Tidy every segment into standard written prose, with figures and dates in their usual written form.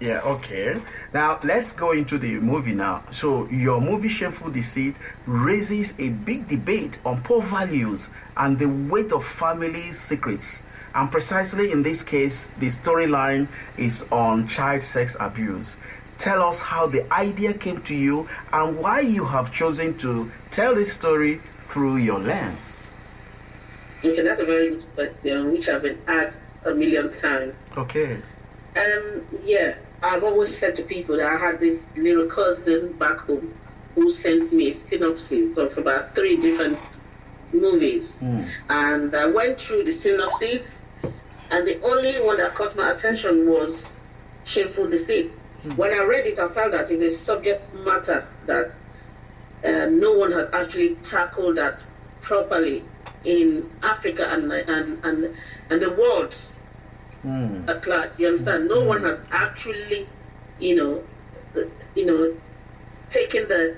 Yeah, okay. Now let's go into the movie now. So your movie Shameful Deceit raises a big debate on poor values and the weight of family secrets. And precisely in this case, the storyline is on child sex abuse. Tell us how the idea came to you and why you have chosen to tell this story through your lens. Okay, that's a very good question, which I've been asked a million times. Okay. Yeah, I've always said to people that I had this little cousin back home who sent me a synopsis of about 3 different movies. And I went through the synopsis, and the only one that caught my attention was Shameful Deceit. When I read it, I found that it is a subject matter that no one has actually tackled that properly in Africa and the world at large. You understand? No one has actually, taken the,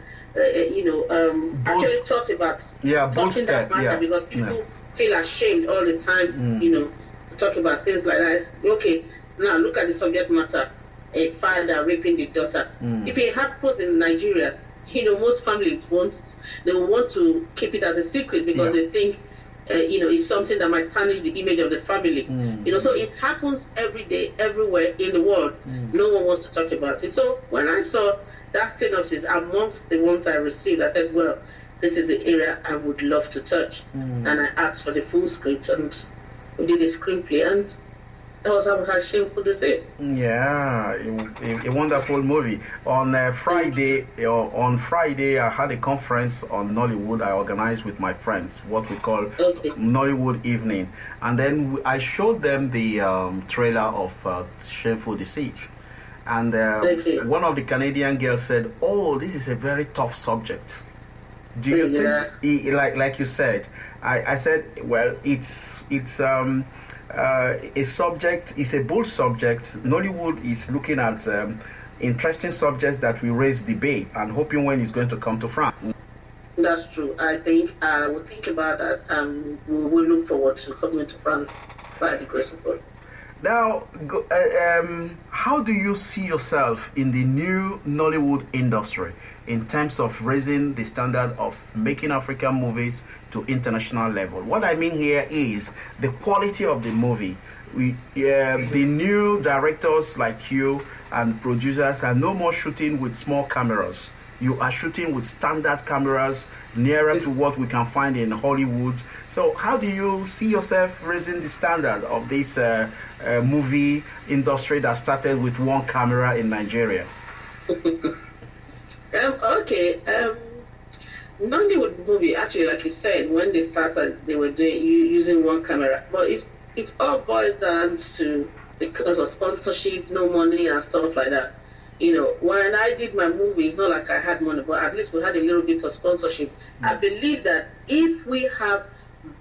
actually thought about talking that matter, because people feel ashamed all the time, to talk about things like that. Okay, now look at the subject matter: a father raping the daughter. If it happens in Nigeria, most families will want to keep it as a secret because they think, it's something that might tarnish the image of the family. So it happens every day, everywhere in the world. No one wants to talk about it. So when I saw that synopsis amongst the ones I received, I said, well, this is the area I would love to touch. And I asked for the full script, and we did a screenplay, and that was how I had Shameful Deceit. Yeah, a wonderful movie. On Friday, I had a conference on Nollywood. I organized with my friends what we call Nollywood Evening, and then I showed them the trailer of Shameful Deceit, and one of the Canadian girls said, "Oh, this is a very tough subject." Do you think, like you said? I said, well, it's a subject, is a bold subject. Nollywood is looking at interesting subjects that will raise debate, and hoping when it's going to come to France. That's true. I think I will think about that, and we will look forward to coming to France by the grace of God. Now, how do you see yourself in the new Nollywood industry in terms of raising the standard of making African movies to international level? What I mean here is the quality of the movie. The new directors like you and producers are no more shooting with small cameras. You are shooting with standard cameras nearer to what we can find in Hollywood. So how do you see yourself raising the standard of this movie industry that started with one camera in Nigeria? Nollywood movie, actually, like you said, when they started, they were using one camera. But it all boils down to because of sponsorship, no money and stuff like that. When I did my movie, it's not like I had money, but at least we had a little bit of sponsorship. I believe that if we have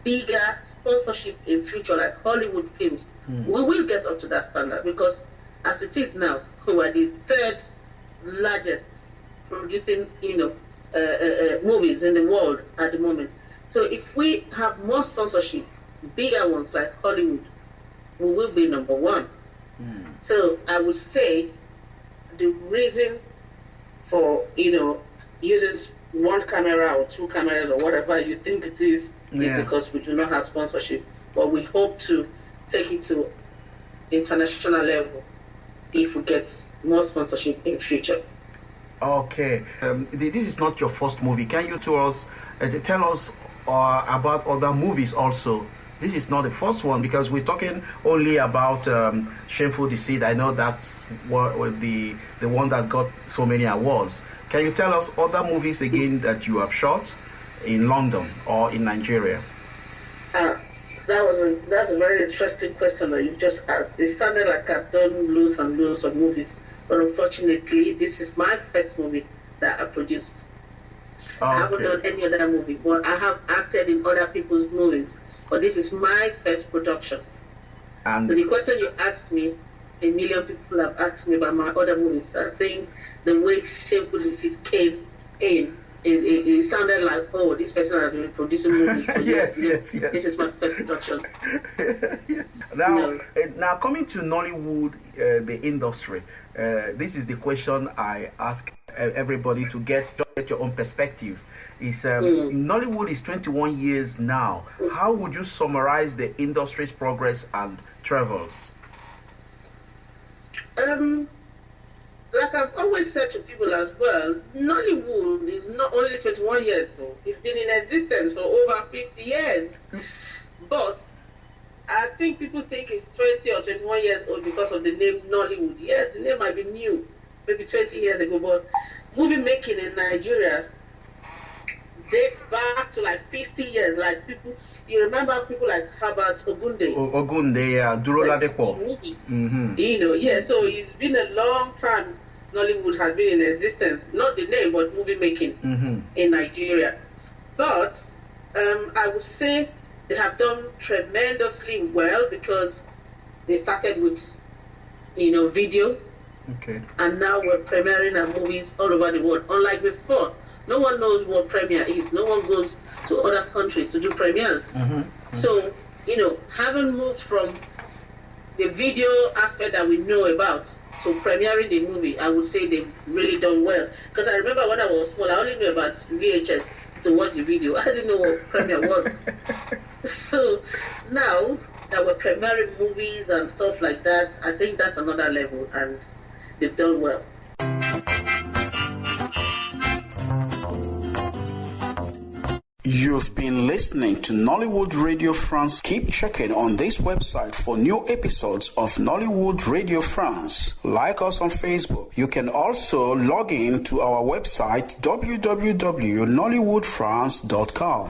bigger sponsorship in future, like Hollywood films, we will get up to that standard, because as it is now, we are the 3rd largest producing, movies in the world at the moment. So if we have more sponsorship, bigger ones like Hollywood, we will be number 1. So I would say the reason for using one camera or 2 cameras or whatever you think it is because we do not have sponsorship. But we hope to take it to international level if we get more sponsorship in future. Okay, this is not your first movie. Can you tell us about other movies also? This is not the first one, because we're talking only about Shameful Deceit. I know that's what the one that got so many awards. Can you tell us other movies again that you have shot in London or in Nigeria? That's a very interesting question that you just asked. It sounded like I've done loads and loads of movies, but unfortunately, this is my first movie that I produced. I haven't done any other movie, but I have acted in other people's movies. But this is my first production. And so the question you asked me, a million people have asked me about my other movies. I think the way Shameful Deceit came in, it sounded like, oh, this person has been producing movies for yes. This is my first production. Now, Now, coming to Nollywood, the industry, this is the question I ask everybody to get your own perspective. Nollywood is 21 years now. How would you summarize the industry's progress and travels? Like I've always said to people as well, Nollywood is not only 21 years old. It's been in existence for over 50 years. But I think people think it's 20 or 21 years old because of the name Nollywood. Yes, the name might be new, maybe 20 years ago, but movie making in Nigeria dates back to like 50 years. Like people, you remember people like Herbert Ogunde? Duroladepo. You know, yeah, so it's been a long time Nollywood has been in existence. Not the name, but movie making in Nigeria. But I would say they have done tremendously well because they started with, video. Okay. And now we're premiering our movies all over the world. Unlike before, no one knows what premiere is. No one goes to other countries to do premieres. So, having moved from the video aspect that we know about to premiering the movie, I would say they've really done well. Because I remember when I was small, I only knew about VHS to watch the video. I didn't know what premiere was. So now that we're premiering movies and stuff like that, I think that's another level, and they've done well. You've been listening to Nollywood Radio France. Keep checking on this website for new episodes of Nollywood Radio France. Like us on Facebook. You can also log in to our website www.nollywood-france.com.